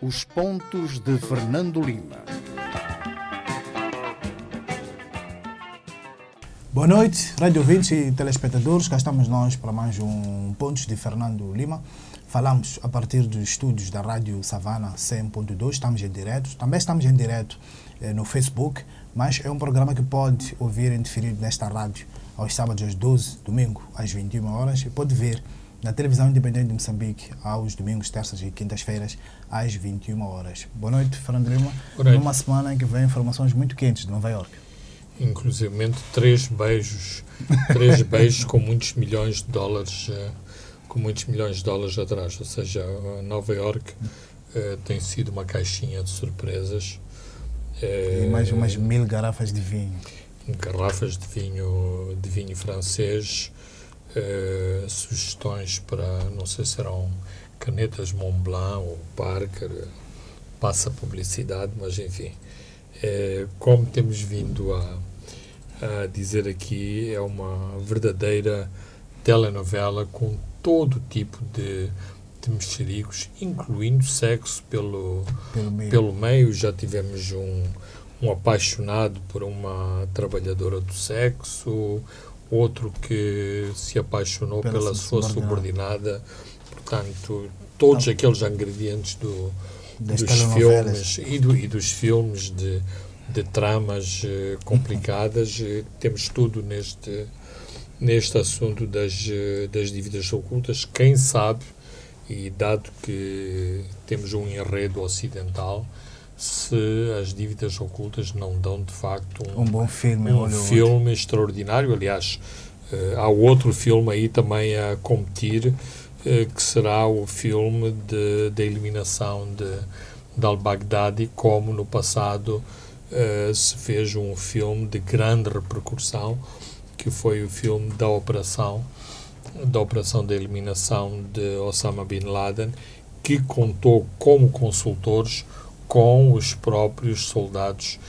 Os pontos de Fernando Lima. Boa noite, rádio ouvintes e telespectadores. Cá estamos nós para mais um Pontos de Fernando Lima. Falamos a partir dos estúdios da Rádio Savana 100.2. Estamos em direto. Também estamos em direto no Facebook, mas é um programa que pode ouvir em diferido nesta rádio aos sábados às 12, domingo às 21 horas e pode ver na televisão independente de Moçambique aos domingos, terças e quintas-feiras às 21 horas. Boa noite, Fernando Lima. Numa semana em que vem informações muito quentes de Nova Iorque. Inclusivamente três beijos com muitos milhões de dólares atrás, ou seja, Nova Iorque tem sido uma caixinha de surpresas. E mais umas 1000 garrafas de vinho. Garrafas de vinho francês, sugestões para, não sei se serão canetas Montblanc ou Parker, passa publicidade, mas enfim. Como temos vindo a dizer aqui, é uma verdadeira telenovela com todo tipo de mexericos, incluindo sexo pelo meio. Já tivemos um apaixonado por uma trabalhadora do sexo, outro que se apaixonou pela sua subordinada. Portanto, todos aqueles ingredientes dos filmes e dos filmes de tramas complicadas, temos tudo neste assunto das dívidas ocultas. Quem sabe, e dado que temos um enredo ocidental, se as dívidas ocultas não dão de facto um bom filme, filme extraordinário. Aliás, há outro filme aí também a competir, que será o filme da eliminação de al-Baghdadi, como no passado se fez um filme de grande repercussão, que foi o filme da operação da eliminação de Osama Bin Laden, que contou como consultores com os próprios soldados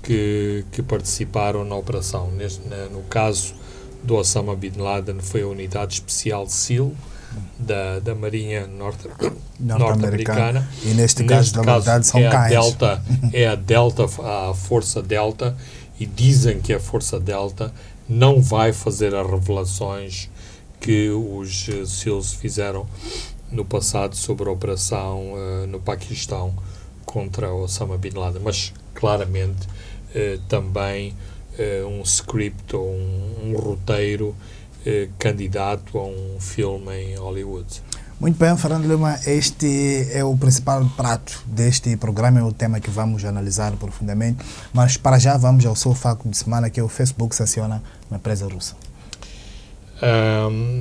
que participaram na operação. No caso do Osama Bin Laden, foi a unidade especial SEAL da Marinha norte-americana. E neste caso, na verdade, são cães. A Força Delta, e dizem que a Força Delta não vai fazer as revelações que os SEALs fizeram no passado sobre a operação no Paquistão contra Osama Bin Laden, mas claramente também um script ou um roteiro candidato a um filme em Hollywood. Muito bem, Fernando Lima, este é o principal prato deste programa, é o tema que vamos analisar profundamente, mas para já vamos ao seu facto de semana, que é o Facebook sanciona uma empresa russa.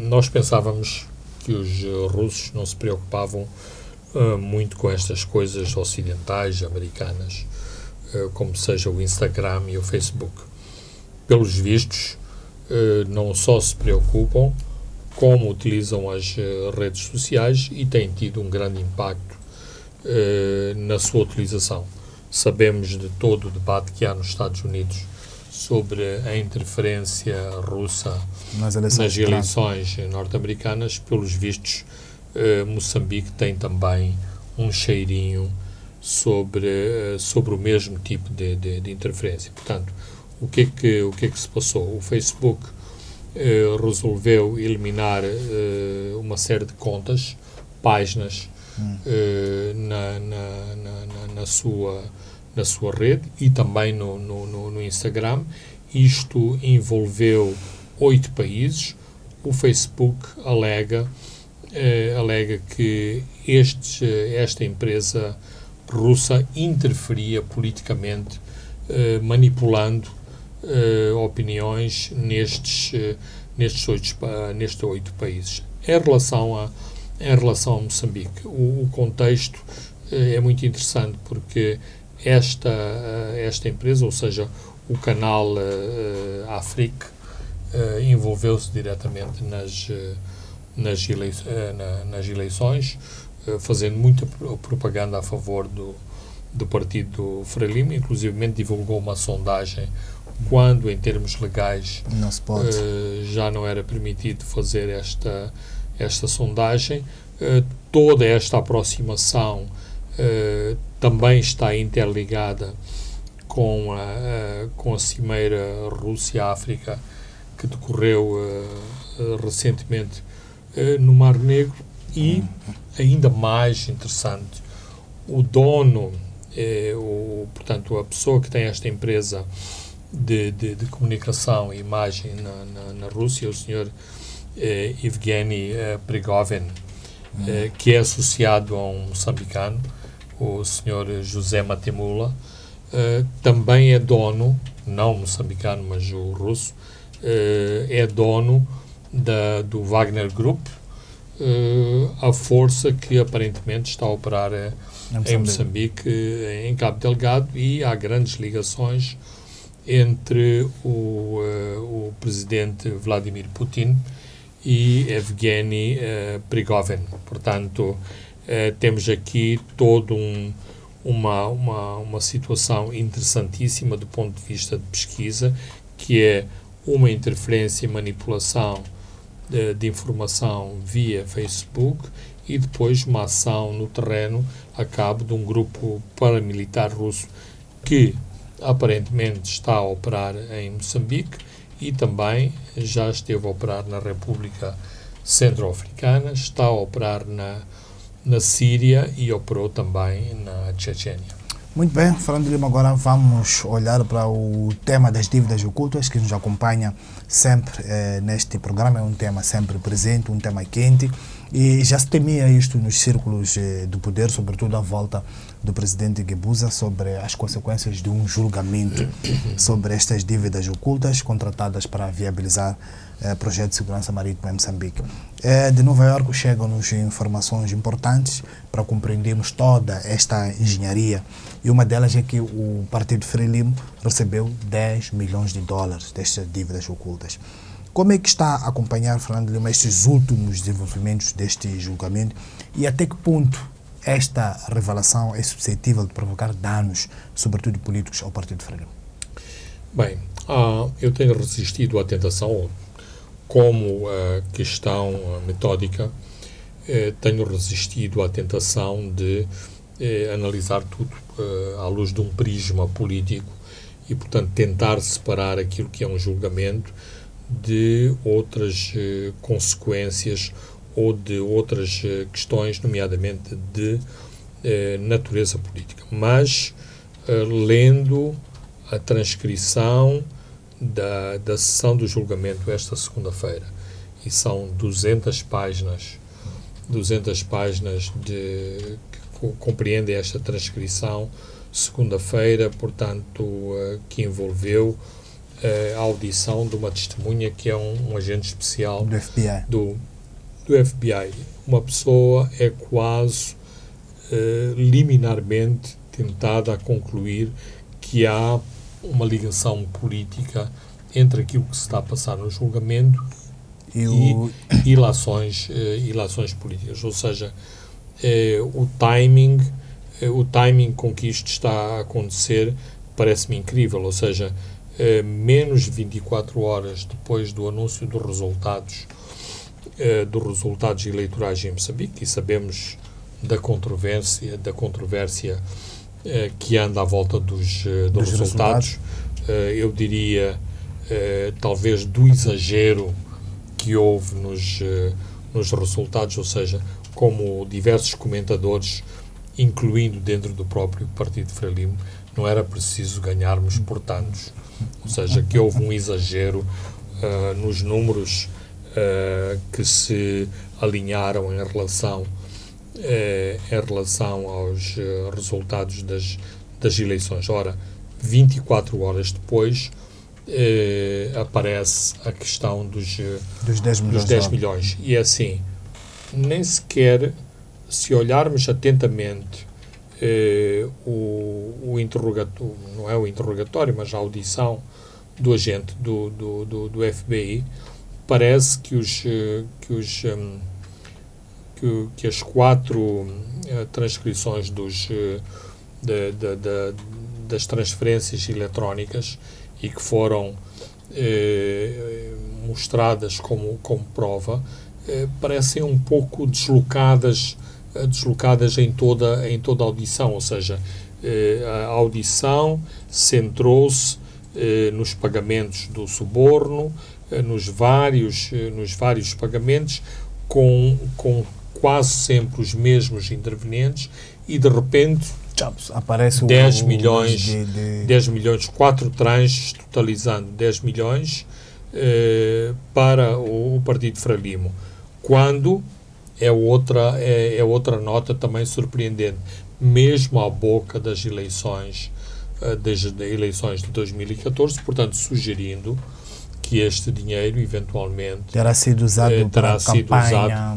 Nós pensávamos que os russos não se preocupavam muito com estas coisas ocidentais, americanas, como seja o Instagram e o Facebook. Pelos vistos, não só se preocupam, como utilizam as redes sociais e têm tido um grande impacto na sua utilização. Sabemos de todo o debate que há nos Estados Unidos sobre a interferência russa nas eleições norte-americanas. Pelos vistos, Moçambique tem também um cheirinho sobre o mesmo tipo de interferência. Portanto, o que é que se passou? O Facebook resolveu eliminar uma série de contas, páginas na sua rede e também no Instagram. Isto envolveu 8 países. O Facebook alega que esta empresa russa interferia politicamente, manipulando opiniões nestes 8 países. Em relação a Moçambique, o contexto é muito interessante, porque esta empresa, ou seja, o canal Afrique, envolveu-se diretamente nas eleições, fazendo muita propaganda a favor do partido Frelimo. Inclusivamente divulgou uma sondagem quando, em termos legais, já não era permitido fazer esta sondagem. Toda esta aproximação também está interligada com a cimeira Rússia-África que decorreu recentemente no Mar Negro. E, ainda mais interessante, o dono, portanto, a pessoa que tem esta empresa de comunicação e imagem na Rússia, o senhor Evgeny Prigozhin, que é associado a um moçambicano, o senhor José Matemula, também é dono, não moçambicano, mas o russo, é dono do Wagner Group, a força que aparentemente está a operar em Moçambique, em Cabo Delgado, e há grandes ligações entre o presidente Vladimir Putin e Evgeny Prigozhin. Portanto, temos aqui toda uma situação interessantíssima do ponto de vista de pesquisa, que é uma interferência e manipulação de informação via Facebook e depois uma ação no terreno a cabo de um grupo paramilitar russo que aparentemente está a operar em Moçambique e também já esteve a operar na República Centro-Africana, está a operar na Síria e operou também na Chechênia. Muito bem, Fernando Lima, agora vamos olhar para o tema das dívidas ocultas que nos acompanha sempre neste programa. É um tema sempre presente, um tema quente, e já se temia isto nos círculos do poder, sobretudo à volta do presidente Guebuza, sobre as consequências de um julgamento sobre estas dívidas ocultas contratadas para viabilizar projeto de segurança marítima em Moçambique. De Nova Iorque chegam-nos informações importantes para compreendermos toda esta engenharia, e uma delas é que o Partido Frelimo recebeu 10 milhões de dólares destas dívidas ocultas. Como é que está a acompanhar, Fernando Lima, estes últimos desenvolvimentos deste julgamento, e até que ponto esta revelação é suscetível de provocar danos, sobretudo políticos, ao Partido Frelimo? Bem, eu tenho resistido à tentação, como questão metódica, tenho resistido à tentação de analisar tudo à luz de um prisma político e, portanto, tentar separar aquilo que é um julgamento de outras consequências ou de outras questões, nomeadamente de natureza política. Mas, lendo a transcrição da sessão do julgamento esta segunda-feira, e são 200 páginas que compreendem esta transcrição segunda-feira, portanto, que envolveu a audição de uma testemunha que é um agente especial do FBI. Do FBI. Uma pessoa é quase liminarmente tentada a concluir que há uma ligação política entre aquilo que se está a passar no julgamento e ilações políticas. Ou seja, o timing com que isto está a acontecer parece-me incrível. Ou seja, menos de 24 horas depois do anúncio dos resultados eleitorais em Moçambique, e sabemos da controvérsia que anda à volta dos resultados. Eu diria, talvez, do exagero que houve nos resultados, ou seja, como diversos comentadores, incluindo dentro do próprio Partido Frelimo, não era preciso ganharmos por tantos. Ou seja, que houve um exagero nos números que se alinharam em relação aos resultados das eleições. Ora, 24 horas depois aparece a questão dos 10 milhões. E é assim, nem sequer, se olharmos atentamente o interrogatório, não é o interrogatório, mas a audição do agente do FBI, parece que as 4 transcrições das transferências eletrónicas e que foram mostradas como prova, parecem um pouco deslocadas deslocadas em toda a audição, ou seja, a audição centrou-se nos pagamentos do suborno, nos vários pagamentos, com quase sempre os mesmos intervenientes, e de repente aparece 10 milhões, 4 tranches, totalizando 10 milhões para o Partido Frelimo. Quando é outra nota também surpreendente, mesmo à boca das eleições de 2014, portanto, sugerindo que este dinheiro, eventualmente, terá sido usado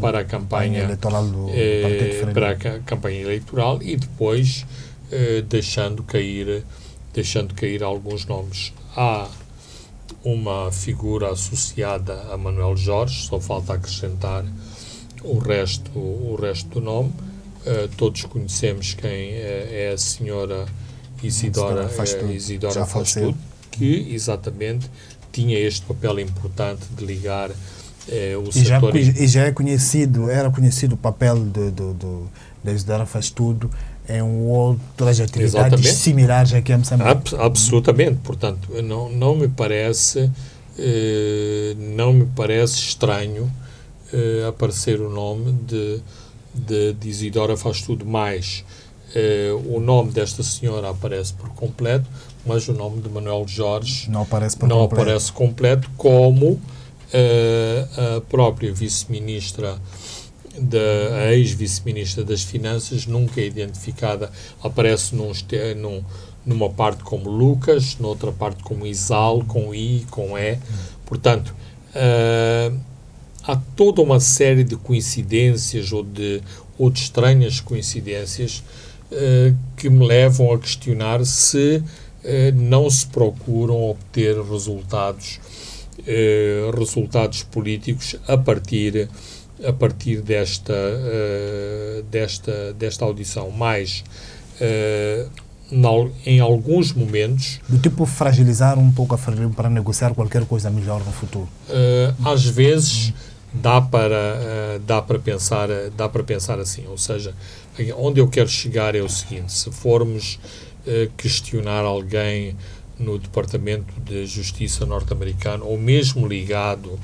para a campanha eleitoral do Partido Frelimo. para a campanha eleitoral, e depois deixando cair alguns nomes. Há uma figura associada a Manuel Jorge, só falta acrescentar o resto do nome. Todos conhecemos quem é a senhora Isidora Fastudo, que exatamente tinha este papel importante de ligar o setor... E já era conhecido o papel da Isidora Fastudo em outras atividades similares aqui em Moçambique. Absolutamente. Portanto, não me parece estranho aparecer o nome de Isidora Fastudo, mais o nome desta senhora aparece por completo, mas o nome de Manuel Jorge não aparece completo, como a própria vice-ministra, a ex-vice-ministra das Finanças, nunca é identificada, aparece numa parte como Lucas, noutra parte como Isal, com I, com E. Portanto, há toda uma série de coincidências ou de estranhas coincidências que me levam a questionar se não se procuram obter resultados políticos a partir desta audição. Mas em alguns momentos, do tipo fragilizar um pouco a Frelimo para negociar qualquer coisa melhor no futuro. Às vezes dá para pensar assim, ou seja, onde eu quero chegar é o seguinte: se formos questionar alguém no Departamento de Justiça norte-americano, ou mesmo ligado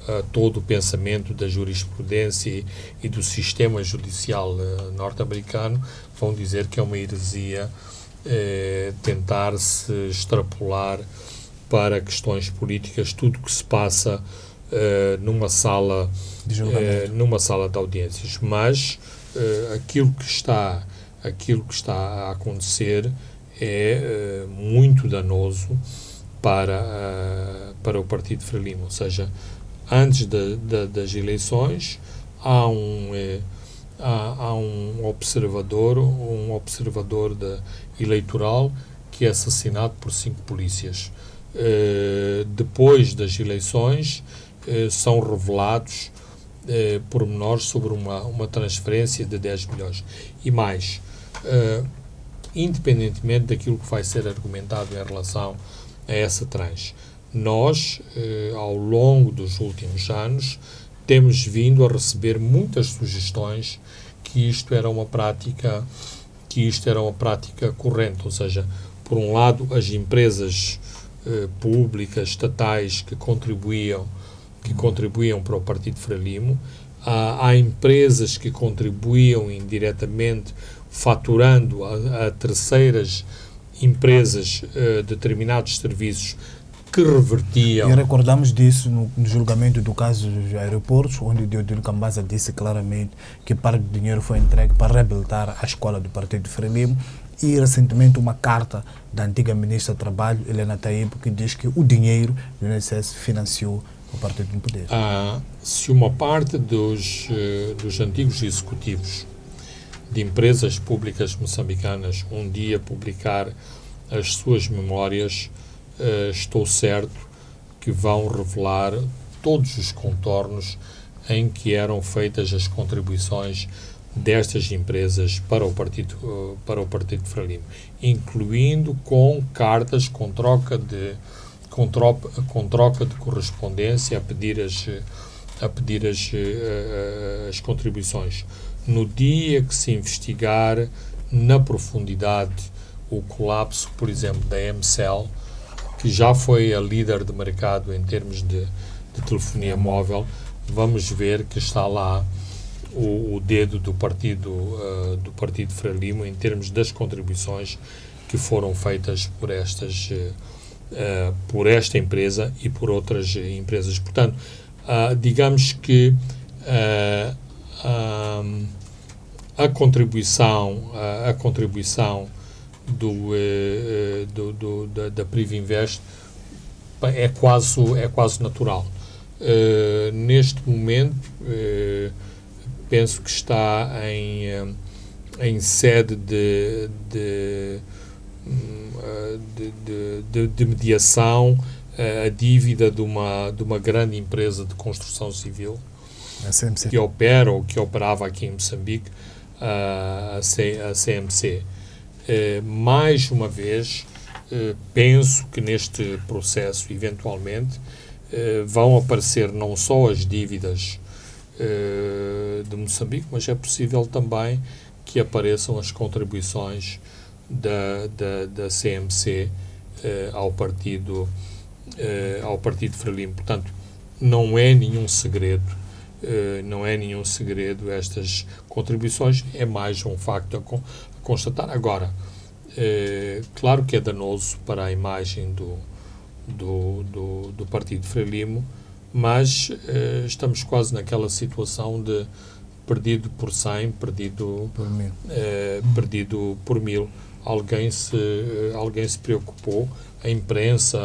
a todo o pensamento da jurisprudência e do sistema judicial norte-americano, vão dizer que é uma heresia tentar-se extrapolar para questões políticas tudo o que se passa numa sala de audiências. Mas aquilo que está a acontecer é muito danoso para o Partido Frelimo. Ou seja, antes das eleições há um observador eleitoral que é assassinado por 5 polícias. Depois das eleições são revelados pormenores sobre uma transferência de 10 milhões. E mais, independentemente daquilo que vai ser argumentado em relação a essa tranche, nós, ao longo dos últimos anos, temos vindo a receber muitas sugestões que isto era uma prática corrente. Ou seja, por um lado, as empresas públicas, estatais, que contribuíam para o Partido Frelimo, há empresas que contribuíam indiretamente, faturando a terceiras empresas determinados serviços que revertiam. E recordamos disso no julgamento do caso dos aeroportos, onde o Deodino Cambaza disse claramente que parte do dinheiro foi entregue para reabilitar a escola do Partido Frelimo, e recentemente uma carta da antiga ministra do Trabalho, Helena Taibo, que diz que o dinheiro do INSS financiou o Partido no Poder. Se uma parte dos antigos executivos de empresas públicas moçambicanas um dia publicar as suas memórias, estou certo que vão revelar todos os contornos em que eram feitas as contribuições destas empresas para o Partido Frelimo, incluindo com cartas com troca de correspondência a pedir as contribuições. no dia que se investigar na profundidade o colapso, por exemplo, da MCell, que já foi a líder de mercado em termos de telefonia móvel, vamos ver que está lá o dedo do Partido Frelimo em termos das contribuições que foram feitas por esta empresa e por outras empresas. Portanto, digamos que a contribuição da Privinvest é quase natural. Neste momento, penso que está em sede de mediação a dívida de uma grande empresa de construção civil que opera ou que operava aqui em Moçambique, a CMC. Mais uma vez, penso que neste processo, eventualmente, vão aparecer não só as dívidas de Moçambique, mas é possível também que apareçam as contribuições da CMC ao Partido Frelimo. Portanto, não é nenhum segredo estas contribuições, é mais um facto a constatar. Agora, claro que é danoso para a imagem do Partido Frelimo, mas estamos quase naquela situação de perdido por 100, perdido por 1000. Alguém se preocupou, a imprensa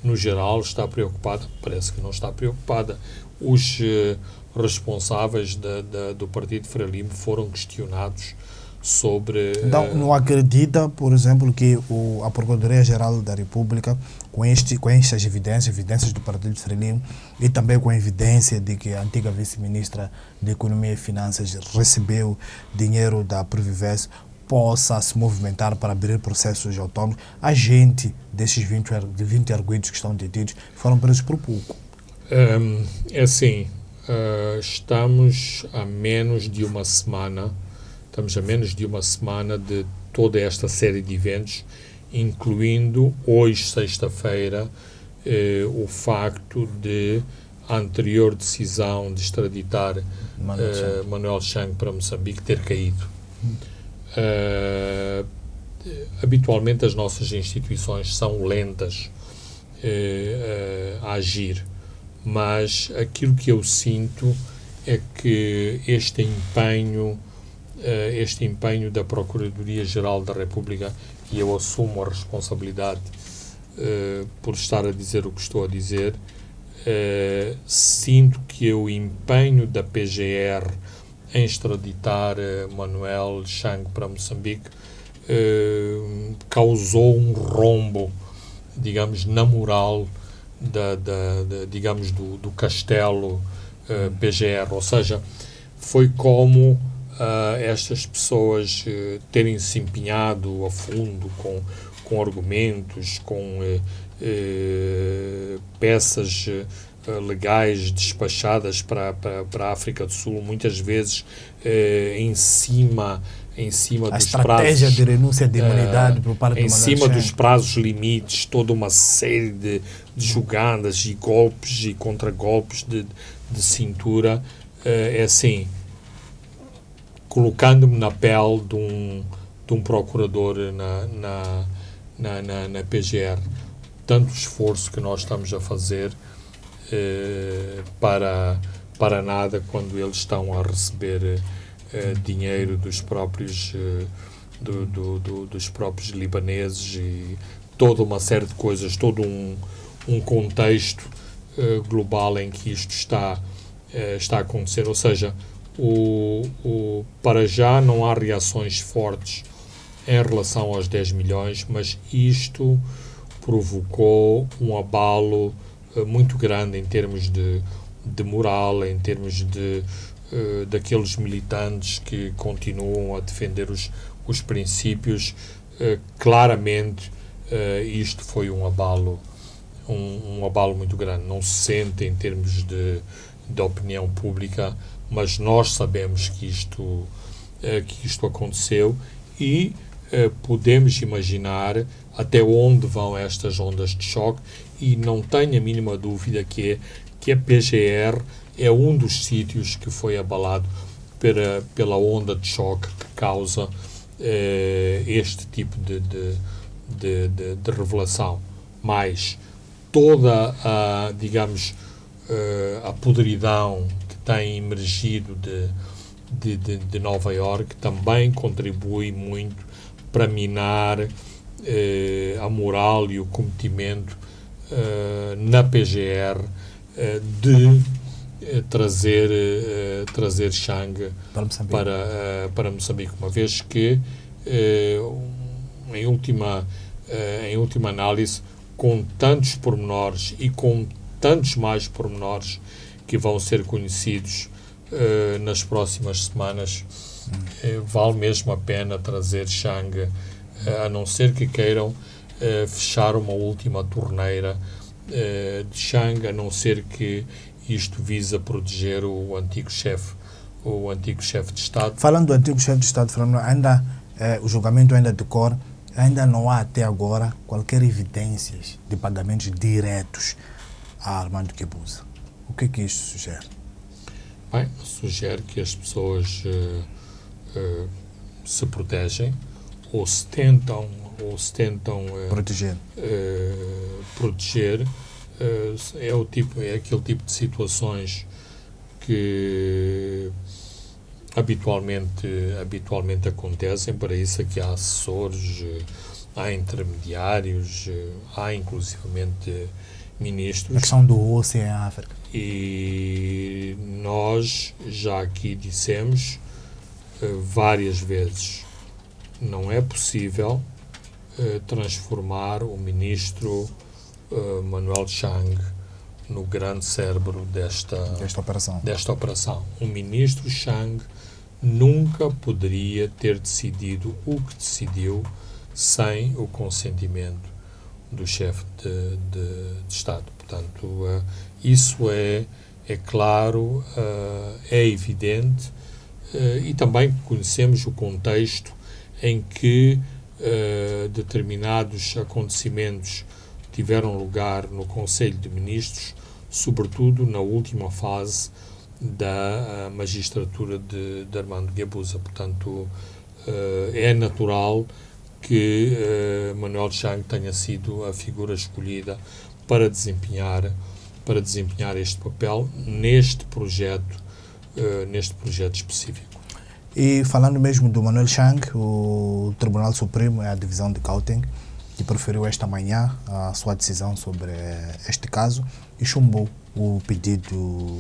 no geral está preocupada, parece que não está preocupada. Os responsáveis do Partido Frelimo foram questionados sobre... Então, não acredita, por exemplo, que a Procuradoria-Geral da República, com estas evidências do Partido Frelimo e também com a evidência de que a antiga vice-ministra de Economia e Finanças recebeu dinheiro da Privivest, possa se movimentar para abrir processos autônomos? A gente desses 20 arguidos que estão detidos foram presos por pouco. É assim, estamos a menos de uma semana de toda esta série de eventos, incluindo hoje, sexta-feira, o facto de a anterior decisão de extraditar Manuel Chang para Moçambique ter caído. Habitualmente as nossas instituições são lentas a agir, mas aquilo que eu sinto é que este empenho da Procuradoria-Geral da República, e eu assumo a responsabilidade por estar a dizer o que estou a dizer, sinto que o empenho da PGR em extraditar Manuel Chang para Moçambique causou um rombo, digamos, na moral digamos, do castelo PGR, ou seja, foi como estas pessoas terem se empenhado a fundo com argumentos, com peças legais despachadas para a África do Sul, muitas vezes em cima a dos estratégia prazos, de renúncia de imunidade por parte do em Manuel cima Chang. dos prazos limites, toda uma série de jogadas e golpes e contragolpes de cintura, é assim, colocando-me na pele de um procurador na PGR. Tanto esforço que nós estamos a fazer para nada, quando eles estão a receber dinheiro dos próprios libaneses e toda uma série de coisas, todo um contexto global em que isto está a acontecer. Ou seja, para já não há reações fortes em relação aos 10 milhões, mas isto provocou um abalo muito grande em termos de moral, em termos daqueles militantes que continuam a defender os princípios. Claramente isto foi um abalo muito grande. Não se sente em termos de opinião pública, mas nós sabemos que isto aconteceu e podemos imaginar até onde vão estas ondas de choque e não tenho a mínima dúvida que a PGR é um dos sítios que foi abalado pela onda de choque que causa este tipo de revelação. Mas toda a, digamos, a podridão que tem emergido de Nova Iorque também contribui muito para minar a moral e o cometimento na PGR de trazer Xang para Moçambique, uma vez que em última análise, com tantos pormenores e com tantos mais pormenores que vão ser conhecidos nas próximas semanas, vale mesmo a pena trazer Xang, a não ser que queiram fechar uma última torneira de Xang, a não ser que isto visa proteger o antigo chefe de Estado. Falando do antigo chefe de Estado, ainda o julgamento ainda decorre, ainda não há até agora qualquer evidência de pagamentos diretos a Armando Guebuza. O que é que isto sugere? Bem, sugere que as pessoas se protegem ou se tentam proteger. É aquele tipo de situações que habitualmente acontecem. Para isso aqui há assessores, há intermediários, há inclusivamente ministros. A questão do OCE em África. E nós já aqui dissemos várias vezes, não é possível transformar o ministro Manuel Chang no grande cérebro desta operação. O ministro Chang nunca poderia ter decidido o que decidiu sem o consentimento do chefe de Estado. Portanto, isso é claro, é evidente, e também conhecemos o contexto em que determinados acontecimentos tiveram lugar no Conselho de Ministros, sobretudo na última fase da magistratura de Armando Guebuza. Portanto, é natural que Manuel Chang tenha sido a figura escolhida para desempenhar este papel neste projeto específico. E falando mesmo do Manuel Chang, o Tribunal Supremo é a divisão de Gauteng que proferiu esta manhã a sua decisão sobre este caso e chumbou o pedido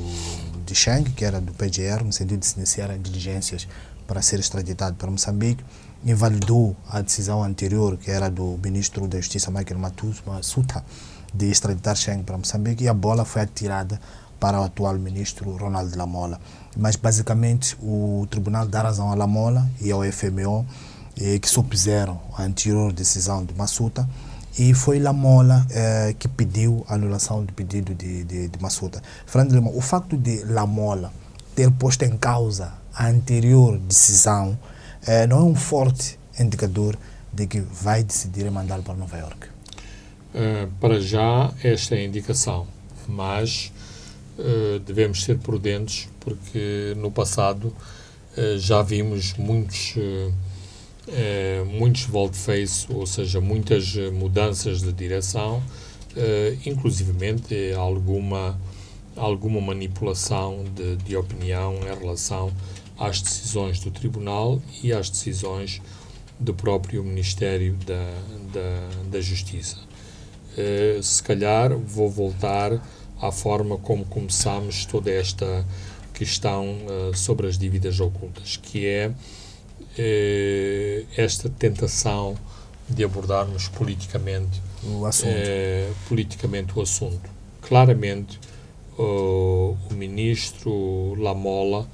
de Chang, que era do PGR, no sentido de se iniciarem diligências para ser extraditado para Moçambique, invalidou a decisão anterior, que era do ministro da Justiça, Michael Masuta, de extraditar Chang para Moçambique, e a bola foi atirada para o atual ministro Ronald Lamola. Mas, basicamente, o tribunal dá razão a Lamola e ao FMO, que se opuseram à anterior decisão de Masuta, e foi Lamola que pediu a anulação do pedido de Masuta. Fernando Lima, o facto de Lamola ter posto em causa a anterior decisão não é um forte indicador de que vai decidir mandá-lo para Nova Iorque? Para já, esta é a indicação, mas devemos ser prudentes, porque no passado já vimos muitos volte-face, ou seja, muitas mudanças de direção, inclusivamente alguma manipulação de opinião em relação às decisões do Tribunal e às decisões do próprio Ministério da Justiça. Se calhar vou voltar à forma como começámos toda esta questão sobre as dívidas ocultas, que é esta tentação de abordarmos politicamente o assunto. Claramente, o ministro Lamola,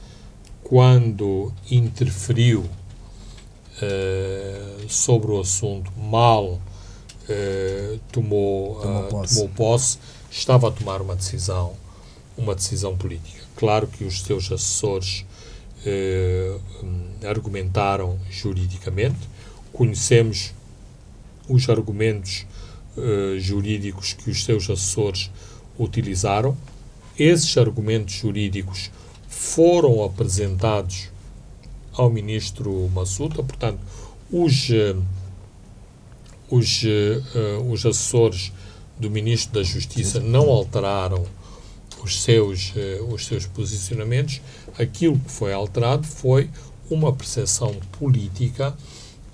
quando interferiu sobre o assunto, mal tomou posse, estava a tomar uma decisão uma decisão política. Claro que os seus assessores argumentaram juridicamente, conhecemos os argumentos jurídicos que os seus assessores utilizaram. Esses argumentos jurídicos foram apresentados ao ministro Massuta, portanto, os assessores do ministro da Justiça não alteraram os seus posicionamentos. Aquilo que foi alterado foi uma percepção política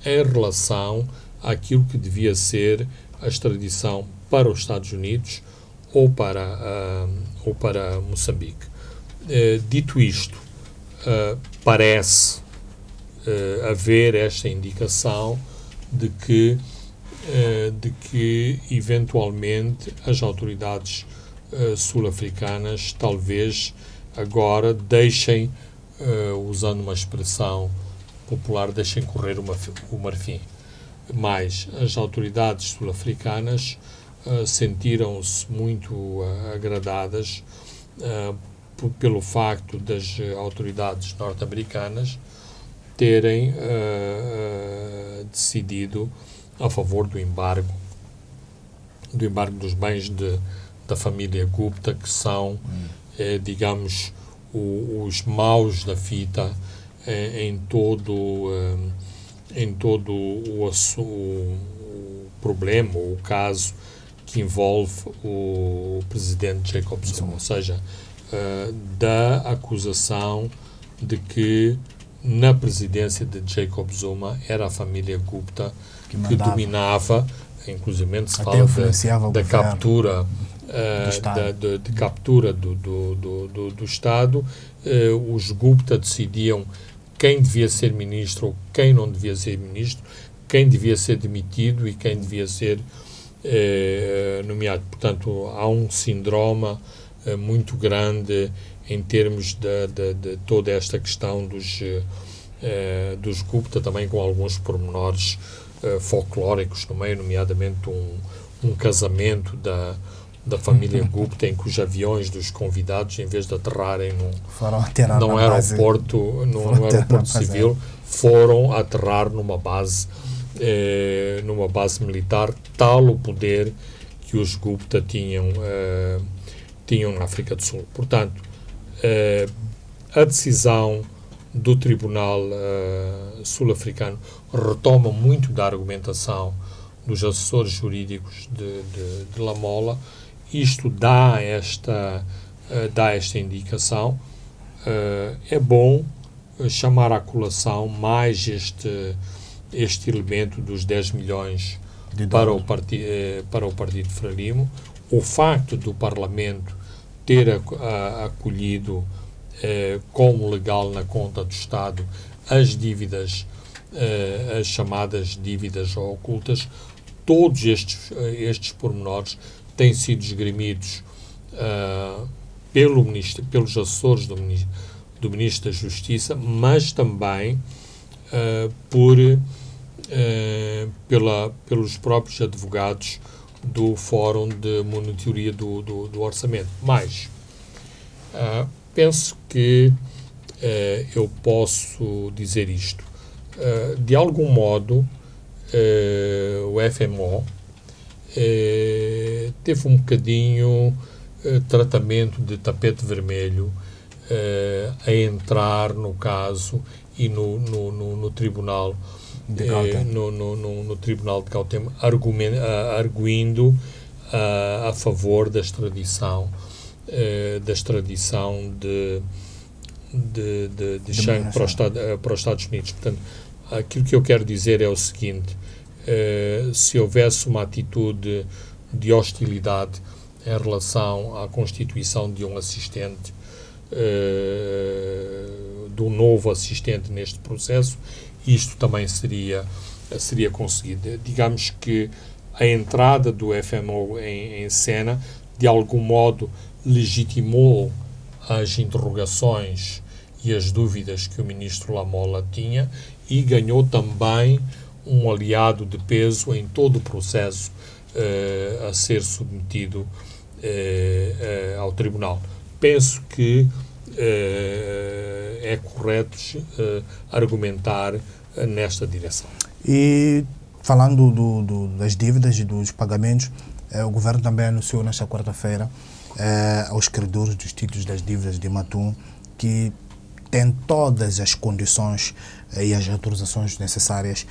em relação àquilo que devia ser a extradição para os Estados Unidos ou para Moçambique. Dito isto, parece haver esta indicação de que eventualmente as autoridades sul-africanas talvez agora deixem, usando uma expressão popular, deixem correr o marfim. Mas as autoridades sul-africanas sentiram-se muito agradadas pelo facto das autoridades norte-americanas terem decidido a favor do embargo dos bens da família Gupta, que são, digamos, os maus da fita em todo o problema, ou o caso que envolve o presidente Jacob Zuma, ou seja, da acusação de que na presidência de Jacob Zuma era a família Gupta que dominava, inclusive se fala da captura de captura do Estado. Os Gupta decidiam quem devia ser ministro ou quem não devia ser ministro, quem devia ser demitido e quem devia ser nomeado. Portanto, há um síndrome muito grande em termos de toda esta questão dos Gupta, também com alguns pormenores folclóricos no meio, nomeadamente um casamento da família Gupta, em que os aviões dos convidados, em vez de aterrarem num aeroporto civil, foram aterrar numa base militar, tal o poder que os Gupta tinham na África do Sul. Portanto, a decisão do Tribunal sul-africano retoma muito da argumentação dos assessores jurídicos de Lamola. Isto dá esta indicação. É bom chamar à colação mais este elemento dos 10 milhões para o Partido Frelimo. O facto do Parlamento ter acolhido como legal na conta do Estado as dívidas, as chamadas dívidas ocultas, todos estes pormenores têm sido esgrimidos pelos assessores do Ministro da Justiça, mas também pelos próprios advogados do Fórum de Monitoria do Orçamento. Mas penso que eu posso dizer isto. De algum modo, o FMO teve um bocadinho tratamento de tapete vermelho a entrar no caso e no Tribunal no Tribunal de Gauteng, arguindo a favor da extradição de Chang para os Estados Unidos. Portanto, aquilo que eu quero dizer é o seguinte: se houvesse uma atitude de hostilidade em relação à constituição de um assistente, do novo assistente neste processo, isto também seria conseguido. Digamos que a entrada do FMO em cena, de algum modo, legitimou as interrogações e as dúvidas que o ministro Lamola tinha e ganhou também um aliado de peso em todo o processo a ser submetido ao Tribunal. penso que é correto argumentar nesta direção. E falando das dívidas e dos pagamentos, o governo também anunciou nesta quarta-feira aos credores dos títulos das dívidas de Matum que tem todas as condições e as autorizações necessárias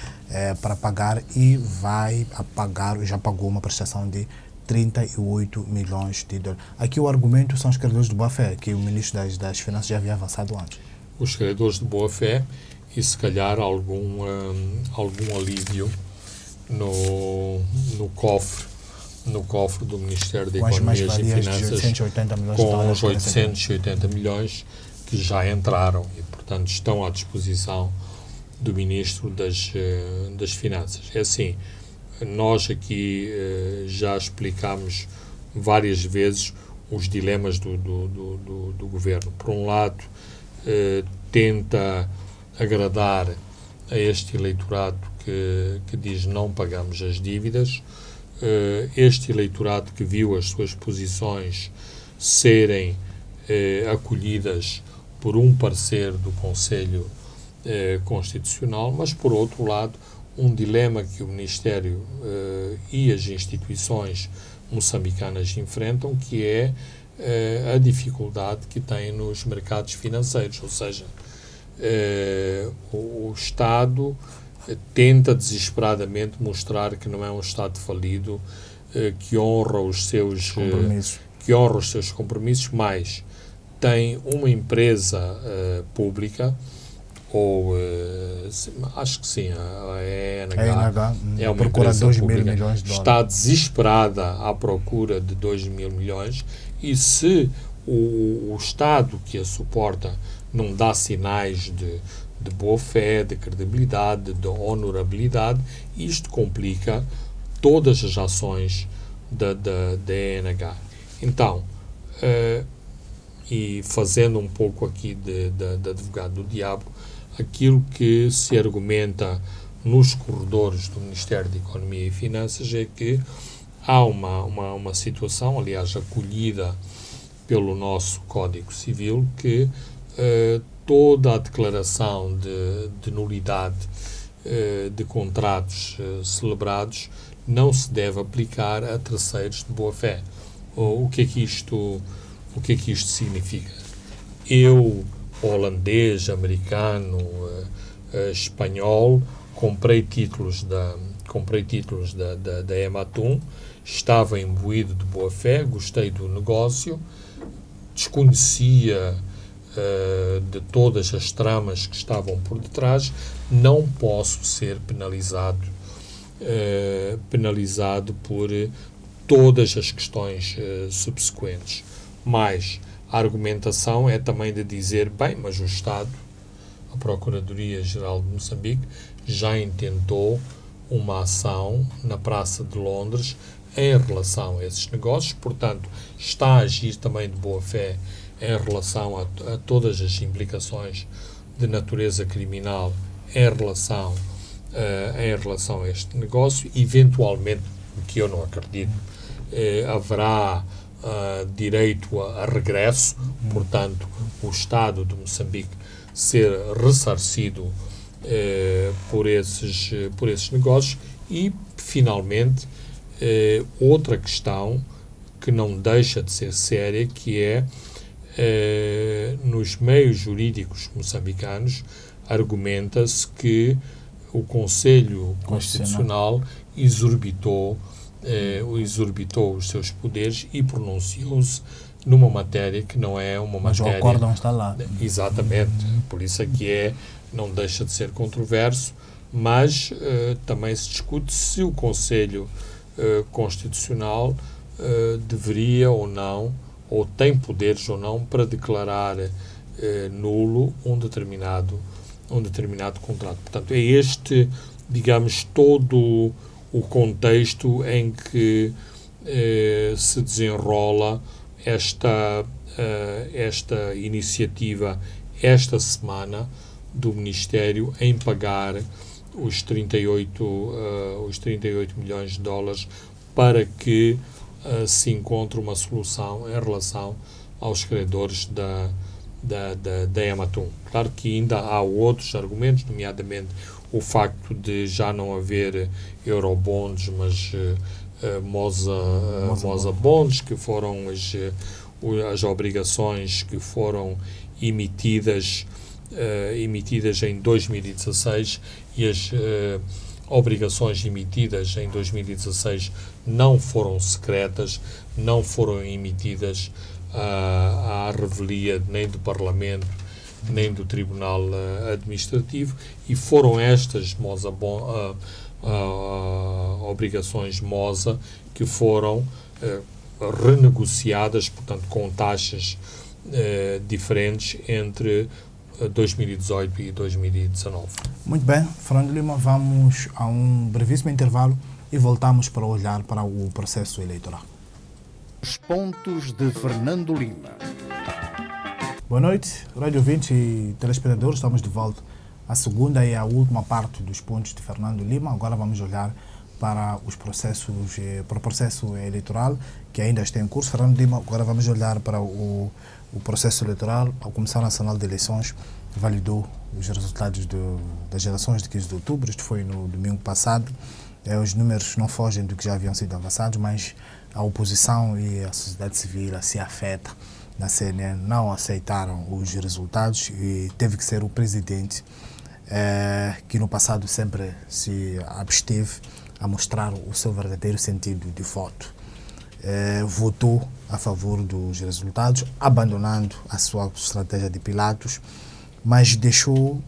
para pagar e vai pagar, já pagou uma prestação de 38 milhões de dólares. Aqui o argumento são os credores de boa-fé, que o ministro das Finanças já havia avançado antes. Os credores de boa-fé e, se calhar, algum alívio no cofre do Ministério da Economia e Finanças, com os 880 milhões que já entraram e, portanto, estão à disposição do Ministro das Finanças. É assim, nós aqui já explicámos várias vezes os dilemas do Governo. Por um lado, tenta agradar a este eleitorado que diz não pagamos as dívidas, este eleitorado que viu as suas posições serem acolhidas por um parecer do Conselho Constitucional, mas, por outro lado, um dilema que o Ministério e as instituições moçambicanas enfrentam, que é a dificuldade que têm nos mercados financeiros, ou seja, o Estado tenta desesperadamente mostrar que não é um Estado falido, que honra os seus compromissos, mas tem uma empresa pública, ou acho que sim, a ENH é uma empresa pública, está desesperada à procura de 2 mil milhões, e se o Estado que a suporta não dá sinais de boa-fé, de credibilidade, de honorabilidade, isto complica todas as ações da ENH. Então, e fazendo um pouco aqui de advogado do diabo, aquilo que se argumenta nos corredores do Ministério da Economia e Finanças é que há uma situação, aliás, acolhida pelo nosso Código Civil, que toda a declaração de nulidade de contratos celebrados não se deve aplicar a terceiros de boa-fé. O que é que isto significa? Eu, holandês, americano, espanhol, comprei títulos da Ematum, estava imbuído de boa-fé, gostei do negócio, desconhecia de todas as tramas que estavam por detrás, não posso ser penalizado por todas as questões subsequentes. Mas a argumentação é também de dizer, bem, mas o Estado, a Procuradoria-Geral de Moçambique, já intentou uma ação na Praça de Londres em relação a esses negócios, portanto, está a agir também de boa-fé em relação a todas as implicações de natureza criminal em relação a este negócio. Eventualmente, o que eu não acredito, haverá direito a regresso, portanto, o Estado de Moçambique ser ressarcido por esses negócios. E, finalmente, outra questão que não deixa de ser séria, que é nos meios jurídicos moçambicanos, argumenta-se que o Conselho Constitucional exorbitou os seus poderes e pronunciou-se numa matéria que não é uma matéria... Mas o acórdão está lá. Exatamente. Por isso é que não deixa de ser controverso, mas também se discute se o Conselho Constitucional deveria ou não, ou tem poderes ou não, para declarar nulo um determinado contrato. Portanto, é este, digamos, todo o contexto em que se desenrola esta iniciativa esta semana do Ministério em pagar os 38 milhões de dólares para que se encontre uma solução em relação aos credores da Ematum. Claro que ainda há outros argumentos, nomeadamente o facto de já não haver Eurobonds, mas Mosa Bonds, que foram as obrigações que foram emitidas em 2016 e as obrigações emitidas em 2016 não foram secretas, não foram emitidas à revelia nem do Parlamento nem do Tribunal Administrativo, e foram estas obrigações MOSA que foram renegociadas, portanto, com taxas diferentes entre 2018 e 2019. Muito bem, Fernando Lima, vamos a um brevíssimo intervalo e voltamos para olhar para o processo eleitoral. Os pontos de Fernando Lima. Boa noite, rádio ouvintes e telespectadores, estamos de volta à segunda e à última parte dos pontos de Fernando Lima. Agora vamos olhar para os processos, para o processo eleitoral que ainda está em curso. Fernando Lima, agora vamos olhar para o processo eleitoral. A Comissão Nacional de Eleições validou os resultados das eleições de 15 de outubro, isto foi no domingo passado. Os números não fogem do que já haviam sido avançados, mas a oposição e a sociedade civil se afeta na CNE não aceitaram os resultados e teve que ser o presidente, que no passado sempre se absteve a mostrar o seu verdadeiro sentido de voto. Votou a favor dos resultados, abandonando a sua estratégia de Pilatos, mas deixou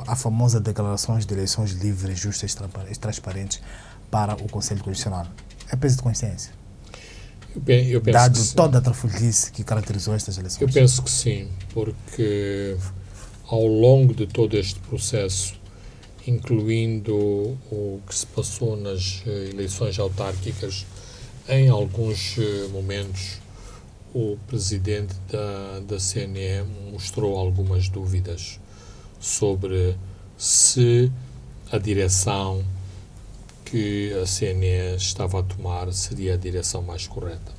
a famosa declarações de eleições livres, justas e transparentes para o Conselho Constitucional. É peso de consciência? Eu penso dado que toda a trafolhice que caracterizou estas eleições? Eu penso que sim, porque ao longo de todo este processo, incluindo o que se passou nas eleições autárquicas, em alguns momentos o presidente da CNE mostrou algumas dúvidas sobre se a direção que a CNE estava a tomar seria a direção mais correta.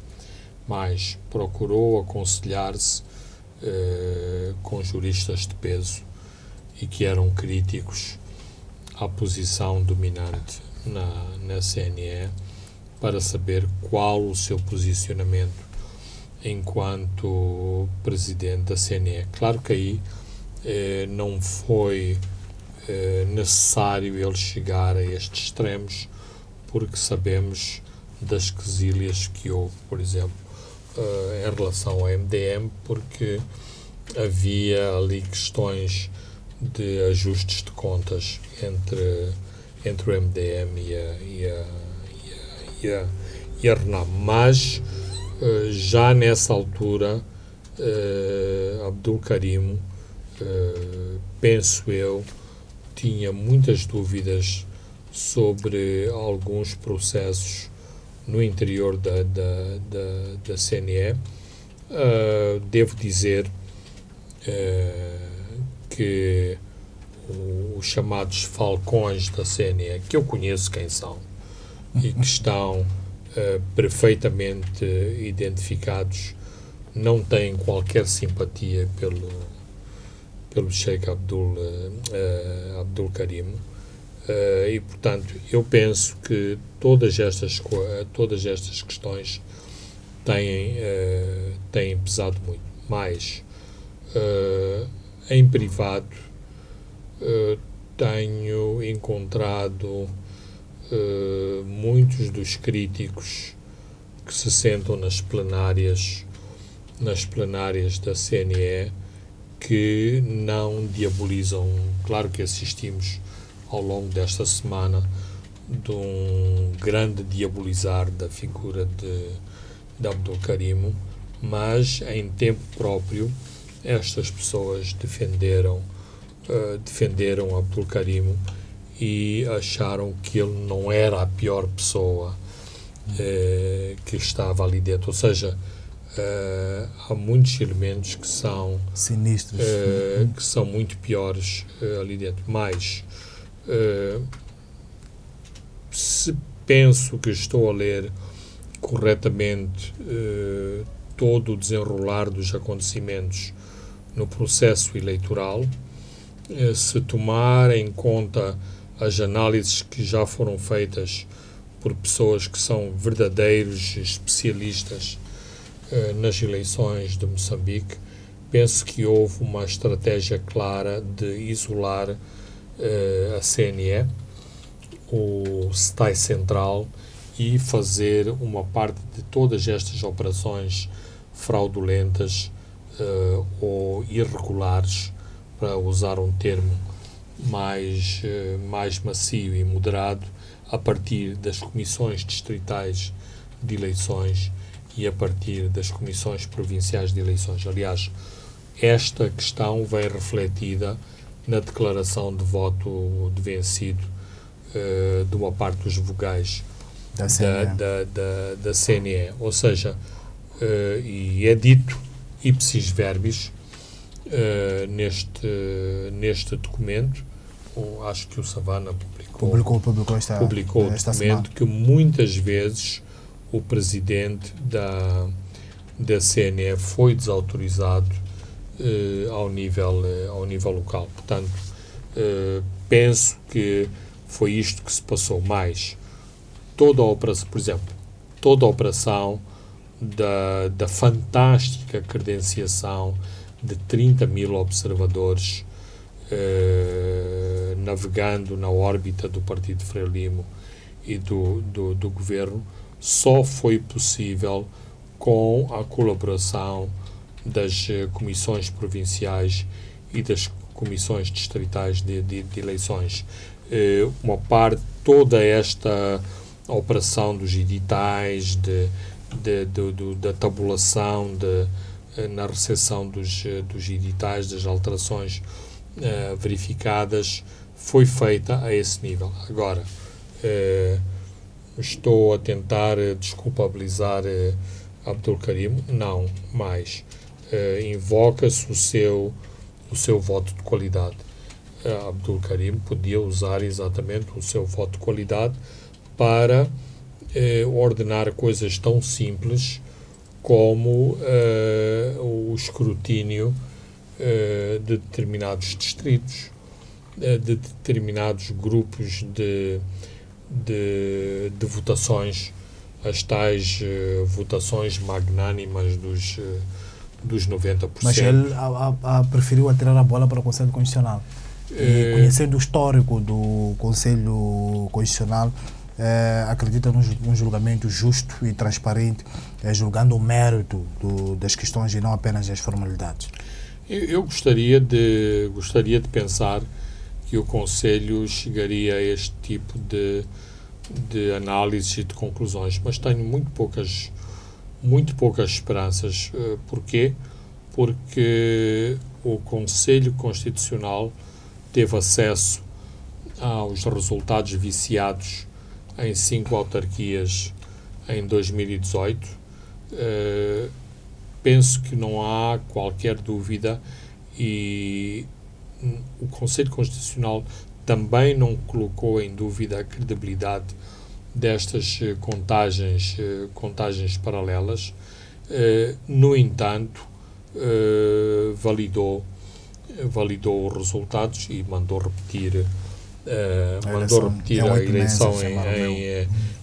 Mas procurou aconselhar-se com juristas de peso e que eram críticos à posição dominante na CNE para saber qual o seu posicionamento enquanto presidente da CNE. Claro que aí não foi necessário ele chegar a estes extremos, porque sabemos das quesílias que houve, por exemplo, em relação ao MDM, porque havia ali questões de ajustes de contas entre o MDM e a RENAM. Mas já nessa altura, Abdul Karim, penso eu, tinha muitas dúvidas sobre alguns processos no interior da CNE. Devo dizer que os chamados falcões da CNE, que eu conheço quem são e que estão perfeitamente identificados, não têm qualquer simpatia pelo Sheikh Abdul Karim, e portanto eu penso que todas estas questões têm pesado muito. Mas em privado tenho encontrado muitos dos críticos que se sentam nas plenárias da CNE que não diabolizam. Claro que assistimos ao longo desta semana de um grande diabolizar da figura de Abdul Karim, mas em tempo próprio estas pessoas defenderam Abdul Karim e acharam que ele não era a pior pessoa que estava ali dentro. Ou seja, há muitos elementos que são sinistros, que são muito piores ali dentro. Mas se penso que estou a ler corretamente todo o desenrolar dos acontecimentos no processo eleitoral, se tomar em conta as análises que já foram feitas por pessoas que são verdadeiros especialistas nas eleições de Moçambique, penso que houve uma estratégia clara de isolar a CNE, o STAI Central, e fazer uma parte de todas estas operações fraudulentas ou irregulares, para usar um termo mais macio e moderado, a partir das comissões distritais de eleições e a partir das comissões provinciais de eleições. Aliás, esta questão vem refletida na declaração de voto de vencido de uma parte dos vogais da CNE. Ou seja, e é dito ipsis verbis neste documento, acho que o Savana publicou esta o documento semana, que muitas vezes o presidente da CNE foi desautorizado ao nível local. Portanto, penso que foi isto que se passou. Mais toda a operação, por exemplo, toda a operação da fantástica credenciação de 30 mil observadores navegando na órbita do Partido Frelimo e do governo, só foi possível com a colaboração das comissões provinciais e das comissões distritais de eleições. Toda esta operação dos editais, da tabulação, na recepção dos editais, das alterações verificadas, foi feita a esse nível. Agora, estou a tentar desculpabilizar Abdul Karim? Não, mais. Invoca-se o seu voto de qualidade. Abdul Karim podia usar exatamente o seu voto de qualidade para ordenar coisas tão simples como o escrutínio de determinados distritos, de determinados grupos de votações, as tais votações magnânimas dos 90%. Mas ele preferiu atirar a bola para o Conselho Constitucional. E conhecendo o histórico do Conselho Constitucional, acredita num julgamento justo e transparente, julgando o mérito das questões e não apenas as formalidades. Eu gostaria de pensar que o Conselho chegaria a este tipo de análises e de conclusões, mas tenho muito poucas esperanças. Porquê? Porque o Conselho Constitucional teve acesso aos resultados viciados em 5 autarquias em 2018. Penso que não há qualquer dúvida, e o Conselho Constitucional também não colocou em dúvida a credibilidade destas contagens paralelas. No entanto, validou os resultados e mandou repetir a eleição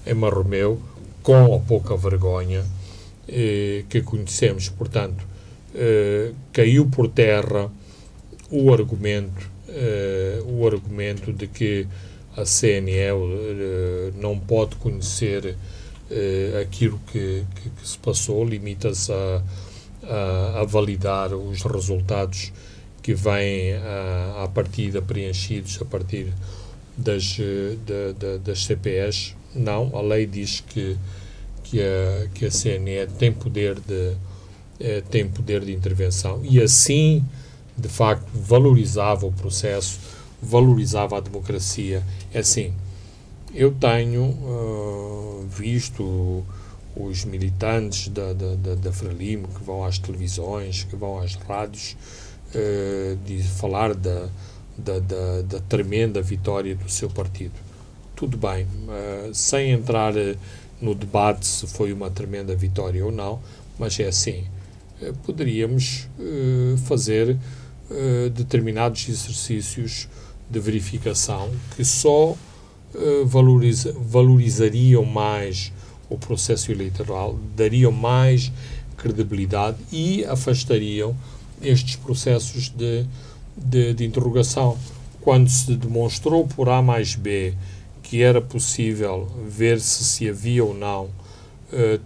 em Marromeu, com a pouca vergonha que conhecemos. Portanto, caiu por terra o argumento de que a CNE não pode conhecer aquilo que se passou, limita-se a validar os resultados que vêm à partida preenchidos a partir das CPS. Não, a lei diz que a CNE tem poder de intervenção, e assim, de facto, valorizava o processo, valorizava a democracia. É assim, eu tenho visto os militantes da Frelimo que vão às televisões, que vão às rádios, de falar da tremenda vitória do seu partido. Tudo bem, sem entrar no debate se foi uma tremenda vitória ou não, mas é assim, poderíamos fazer determinados exercícios de verificação que só valorizariam mais o processo eleitoral, dariam mais credibilidade e afastariam estes processos de interrogação. Quando se demonstrou por A mais B que era possível ver se havia ou não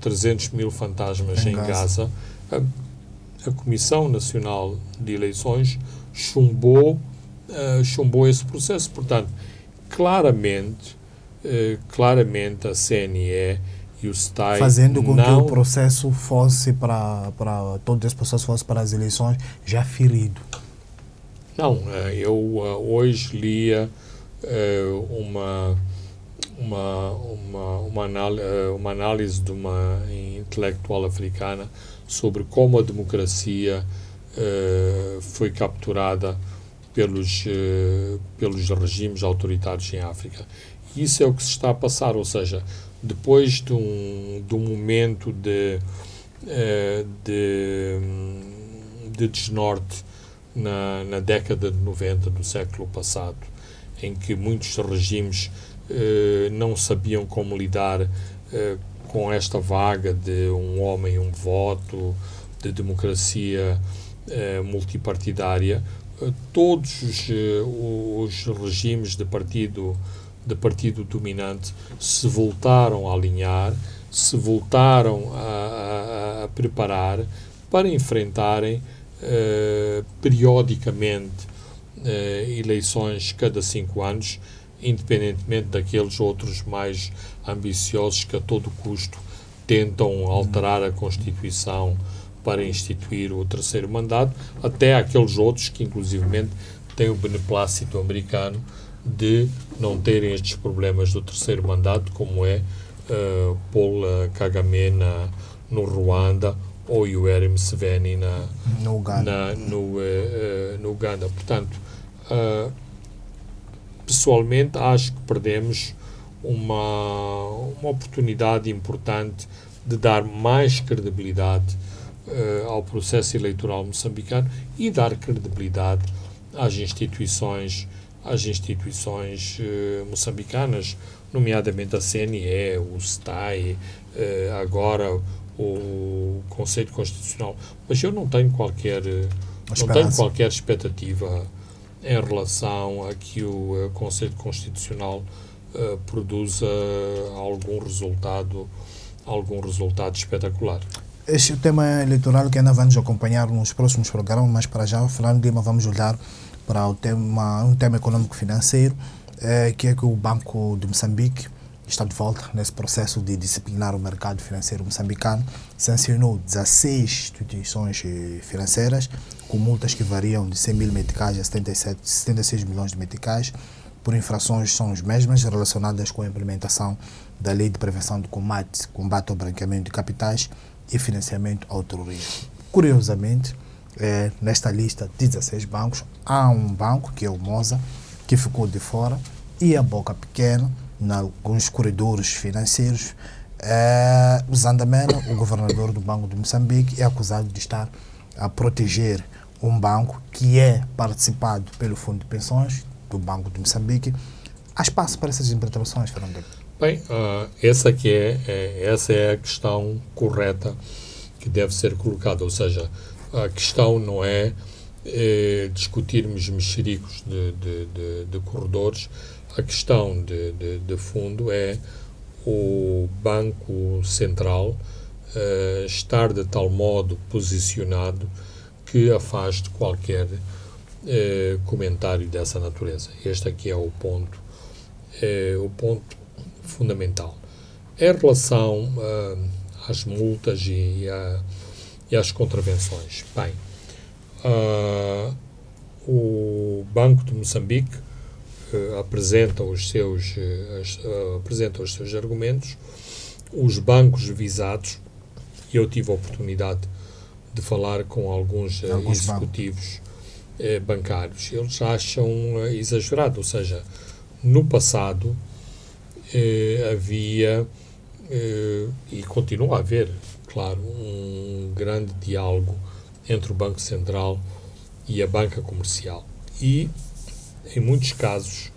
300 mil fantasmas em Gaza, a Comissão Nacional de Eleições chumbou esse processo. Portanto, claramente a CNE e o STAI fazendo com que o processo fosse todo esse processo fosse para as eleições já ferido. Não, eu hoje lia uma análise de uma intelectual africana sobre como a democracia foi capturada pelos regimes autoritários em África. E isso é o que se está a passar, ou seja, depois de um momento de desnorte na década de 90 do século passado, em que muitos regimes não sabiam como lidar com esta vaga de um homem, um voto, de democracia multipartidária, todos os regimes de partido dominante se voltaram a alinhar, se voltaram a preparar para enfrentarem periodicamente eleições cada 5 anos, independentemente daqueles outros mais ambiciosos que a todo custo tentam alterar a Constituição para instituir o terceiro mandato, até aqueles outros que inclusivamente têm o beneplácito americano de não terem estes problemas do terceiro mandato, como é Paul Kagame no Ruanda ou Yoweri Museveni no Uganda. Portanto, pessoalmente acho que perdemos uma oportunidade importante de dar mais credibilidade ao processo eleitoral moçambicano e dar credibilidade às instituições moçambicanas, nomeadamente a CNE, o STAI, agora o Conselho Constitucional. Mas eu não tenho qualquer expectativa em relação a que o Conselho Constitucional produza algum resultado espetacular. Este é o tema eleitoral que ainda vamos acompanhar nos próximos programas, mas para já, Fernando Lima, vamos olhar para um tema econômico-financeiro, que é que o Banco de Moçambique está de volta nesse processo de disciplinar o mercado financeiro moçambicano. Sancionou 16 instituições financeiras com multas que variam de 100 mil meticais a 76 milhões de meticais por infrações são as mesmas relacionadas com a implementação da Lei de Prevenção do Combate ao Branqueamento de Capitais e Financiamento ao Terrorismo. Curiosamente, nesta lista de 16 bancos, há um banco, que é o Moza, que ficou de fora, e a Boca Pequena, em alguns corredores financeiros. Zandamena, o governador do Banco de Moçambique, é acusado de estar a proteger um banco que é participado pelo Fundo de Pensões do Banco de Moçambique. Há espaço para essas interpretações, Fernando? Bem, essa é a questão correta que deve ser colocada, ou seja, a questão não é discutirmos mexericos de corredores, a questão de fundo é o Banco Central estar de tal modo posicionado que afaste qualquer comentário dessa natureza. Este aqui é o ponto fundamental. Em relação às multas e às contravenções, bem, o Banco de Moçambique apresenta os seus argumentos. Os bancos visados, eu tive a oportunidade de falar com alguns executivos bancários, eles acham exagerado, ou seja, no passado havia e continua a haver, claro, um grande diálogo entre o Banco Central e a banca comercial. E, em muitos casos,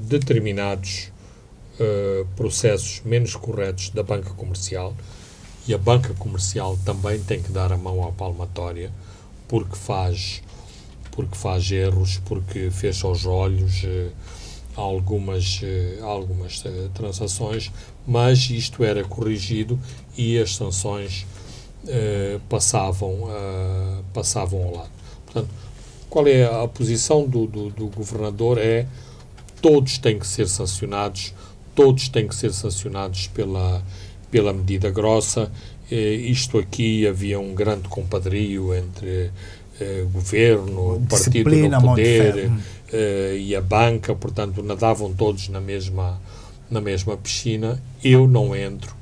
determinados processos menos corretos da banca comercial, e a banca comercial também tem que dar a mão à palmatória, porque faz erros, porque fecha os olhos a algumas transações, mas isto era corrigido e as sanções passavam ao lado. Portanto, qual é a posição do governador? Todos têm que ser sancionados, pela medida grossa. Isto aqui havia um grande compadrio entre governo, partido do poder e a banca, portanto nadavam todos na mesma piscina. Eu não entro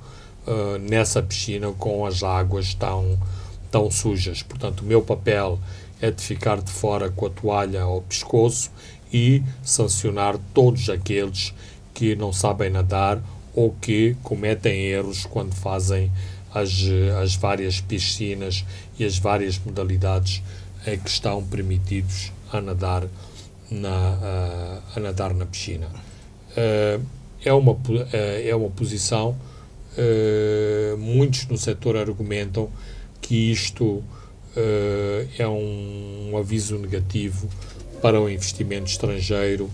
nessa piscina com as águas tão sujas. Portanto, o meu papel é de ficar de fora com a toalha ao pescoço e sancionar todos aqueles que não sabem nadar ou que cometem erros quando fazem as várias piscinas e as várias modalidades que estão permitidos a nadar na piscina. É uma posição, muitos no setor argumentam que isto é um aviso negativo para o investimento estrangeiro,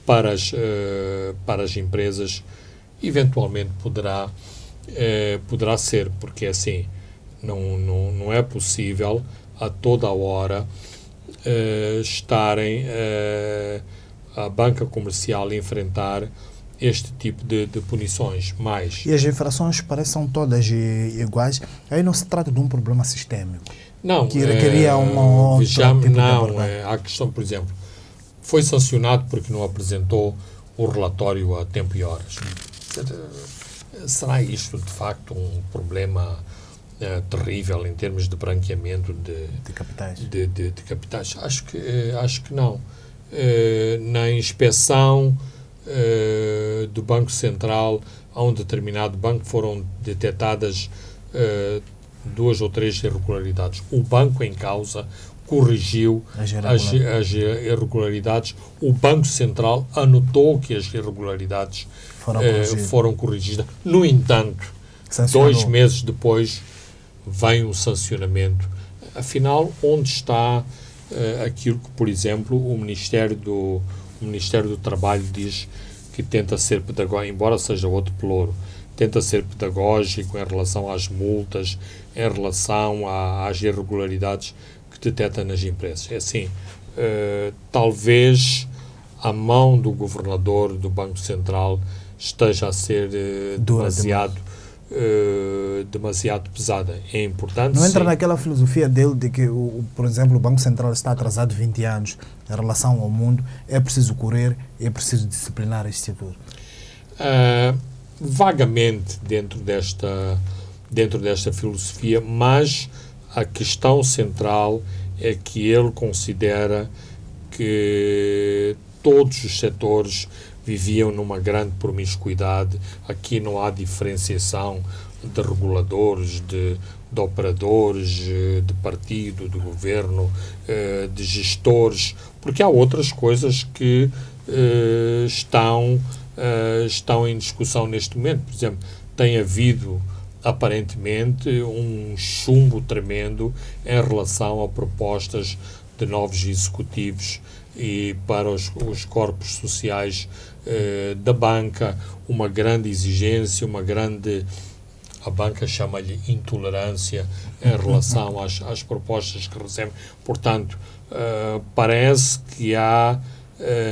para as empresas. Eventualmente poderá ser, porque assim não é possível a toda a hora estarem a banca comercial a enfrentar este tipo de punições. E as infrações parecem todas iguais. Aí não se trata de um problema sistêmico. Não, que requeria uma outra tipo de abordagem. Há questão, por exemplo, foi sancionado porque não apresentou o relatório a tempo e horas. Será isto, de facto, um problema terrível em termos de branqueamento de capitais? De capitais? Acho que não. Na inspeção do Banco Central a um determinado banco foram detectadas 2 ou 3 irregularidades. O banco em causa corrigiu as irregularidades. O Banco Central anotou que as irregularidades foram corrigidas. No entanto, sancionou. 2 meses depois vem um sancionamento. Afinal, onde está aquilo que, por exemplo, o Ministério do Trabalho diz que tenta ser pedagógico, embora seja outro pelouro, tenta ser pedagógico em relação às multas, em relação às irregularidades que detecta nas empresas. É assim, talvez a mão do governador do Banco Central esteja a ser demasiado pesada. É importante. Não entra naquela filosofia dele de que, por exemplo, o Banco Central está atrasado 20 anos em relação ao mundo, é preciso correr, é preciso disciplinar este setor? Vagamente dentro desta filosofia, mas a questão central é que ele considera que todos os setores viviam numa grande promiscuidade. Aqui não há diferenciação de reguladores, de operadores, de partido, de governo, de gestores, porque há outras coisas que estão em discussão neste momento. Por exemplo, tem havido aparentemente um chumbo tremendo em relação a propostas de novos executivos e para os corpos sociais da banca, uma grande exigência, a banca chama-lhe intolerância em relação às propostas que recebe. Portanto, parece que há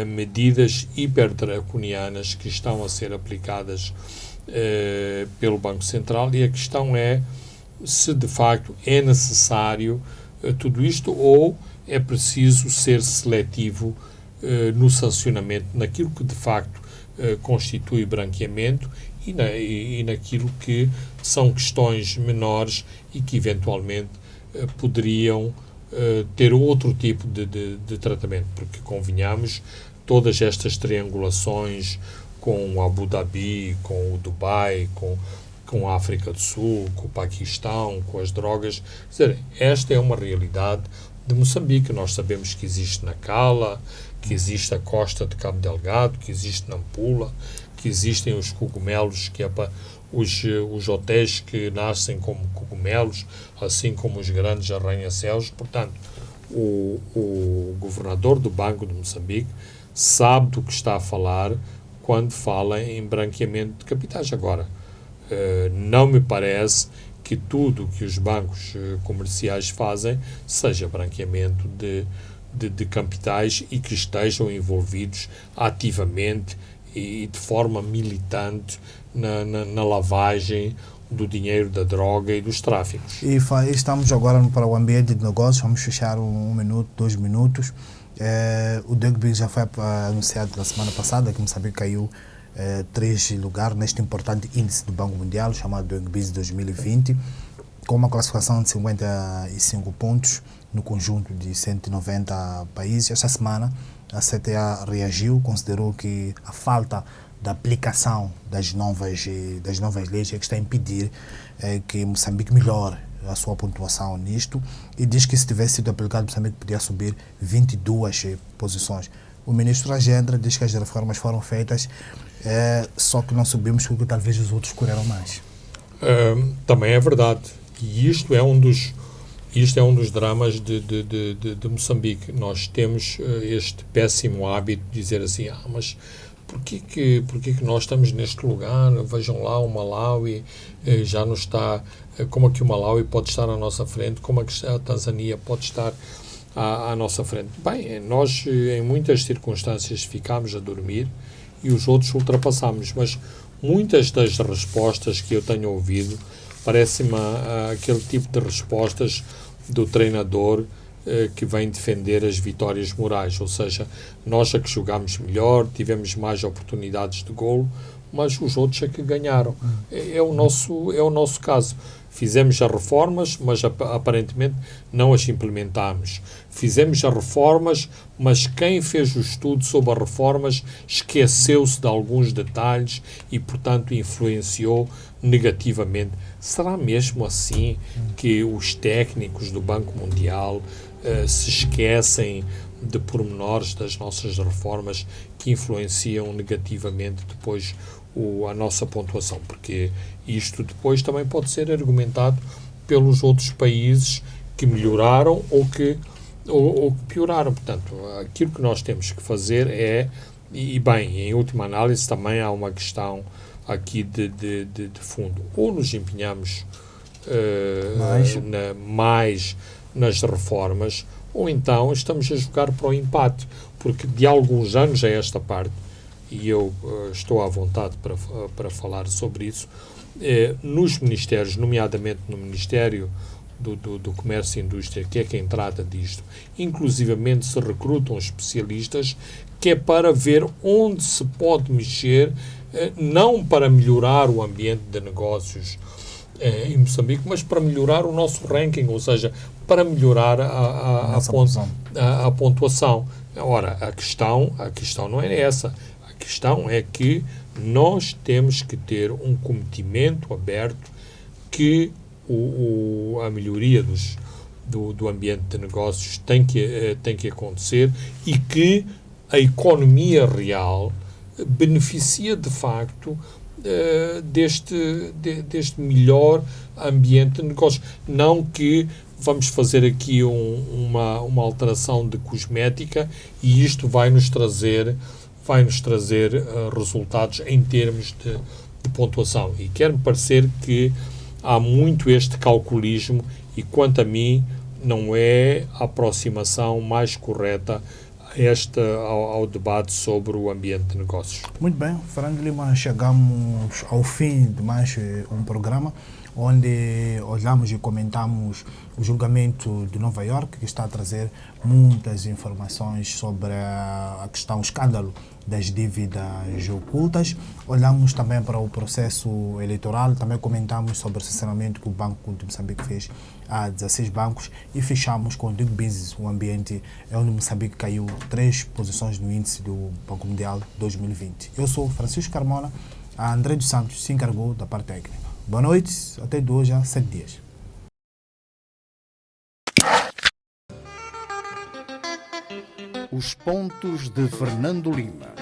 medidas hiperdraconianas que estão a ser aplicadas pelo Banco Central, e a questão é se de facto é necessário tudo isto ou é preciso ser seletivo no sancionamento, naquilo que de facto constitui branqueamento e naquilo que são questões menores e que eventualmente poderiam ter outro tipo de tratamento, porque convenhamos, todas estas triangulações com o Abu Dhabi, com o Dubai, com com a África do Sul, com o Paquistão, com as drogas. Quer dizer, esta é uma realidade de Moçambique. Nós sabemos que existe Nacala, que existe a costa de Cabo Delgado, que existe Nampula, que existem os cogumelos, que é para os hotéis que nascem como cogumelos, assim como os grandes arranha-céus. Portanto, o governador do Banco de Moçambique sabe do que está a falar quando fala em branqueamento de capitais. Agora, não me parece que tudo que os bancos comerciais fazem seja branqueamento de capitais e que estejam envolvidos ativamente e de forma militante na lavagem do dinheiro da droga e dos tráficos. E estamos agora para o ambiente de negócios, vamos fechar 1 minuto, 2 minutos. O Dugby já foi anunciado na semana passada, que Moçambique caiu 3 lugares neste importante índice do Banco Mundial, chamado Dugby 2020, com uma classificação de 55 pontos no conjunto de 190 países. Esta semana a CTA reagiu, considerou que a falta da aplicação das novas leis é que está a impedir que Moçambique melhore a sua pontuação nisto, e diz que se tivesse sido aplicado, Moçambique podia subir 22 posições. O ministro Agenda diz que as reformas foram feitas, só que não subimos porque talvez os outros correram mais. Também é verdade. E isto é um dos dramas de Moçambique. Nós temos este péssimo hábito de dizer assim, mas porquê que nós estamos neste lugar? Vejam lá, o Malawi já não está... Como é que o Malawi pode estar à nossa frente? Como é que a Tanzânia pode estar à nossa frente? Bem, nós em muitas circunstâncias ficámos a dormir e os outros ultrapassamos, mas muitas das respostas que eu tenho ouvido parece-me aquele tipo de respostas do treinador que vem defender as vitórias morais, ou seja, nós é que jogámos melhor, tivemos mais oportunidades de golo, mas os outros é que ganharam. É o nosso caso. Fizemos as reformas, mas aparentemente não as implementámos. Fizemos as reformas, mas quem fez o estudo sobre as reformas esqueceu-se de alguns detalhes e, portanto, influenciou negativamente. Será mesmo assim que os técnicos do Banco Mundial se esquecem de pormenores das nossas reformas que influenciam negativamente depois a nossa pontuação? Porque isto depois também pode ser argumentado pelos outros países que melhoraram ou que pioraram. Portanto, aquilo que nós temos que fazer e bem, em última análise também há uma questão aqui de fundo. Ou nos empenhamos mais nas reformas, ou então estamos a jogar para o empate, porque de alguns anos a esta parte, e eu estou à vontade para falar sobre isso, nos ministérios, nomeadamente no Ministério do Comércio e Indústria, que é quem trata disto, inclusivamente se recrutam especialistas, que é para ver onde se pode mexer, não para melhorar o ambiente de negócios em Moçambique, mas para melhorar o nosso ranking, ou seja, para melhorar a pontuação. Ora, a questão não é essa. A questão é que nós temos que ter um cometimento aberto que a melhoria do ambiente de negócios tem que acontecer e que a economia real beneficia de facto deste melhor ambiente de negócios. Não que vamos fazer aqui uma alteração de cosmética e isto vai nos trazer resultados em termos de pontuação. E quer-me parecer que há muito este calculismo e, quanto a mim, não é a aproximação mais correta ao debate sobre o ambiente de negócios. Muito bem, Fernando Lima, chegamos ao fim de mais um programa onde olhamos e comentamos o julgamento de Nova Iorque, que está a trazer muitas informações sobre a questão, o escândalo das dívidas ocultas. Olhamos também para o processo eleitoral, também comentamos sobre o cessionamento que o Banco de Moçambique fez a 16 bancos e fechamos com o Doing Business, o ambiente onde Moçambique caiu 3 posições no índice do Banco Mundial 2020. Eu sou Francisco Carmona, a André dos Santos se encarregou da parte técnica. Boa noite, até de hoje a 7 dias. Os pontos de Fernando Lima.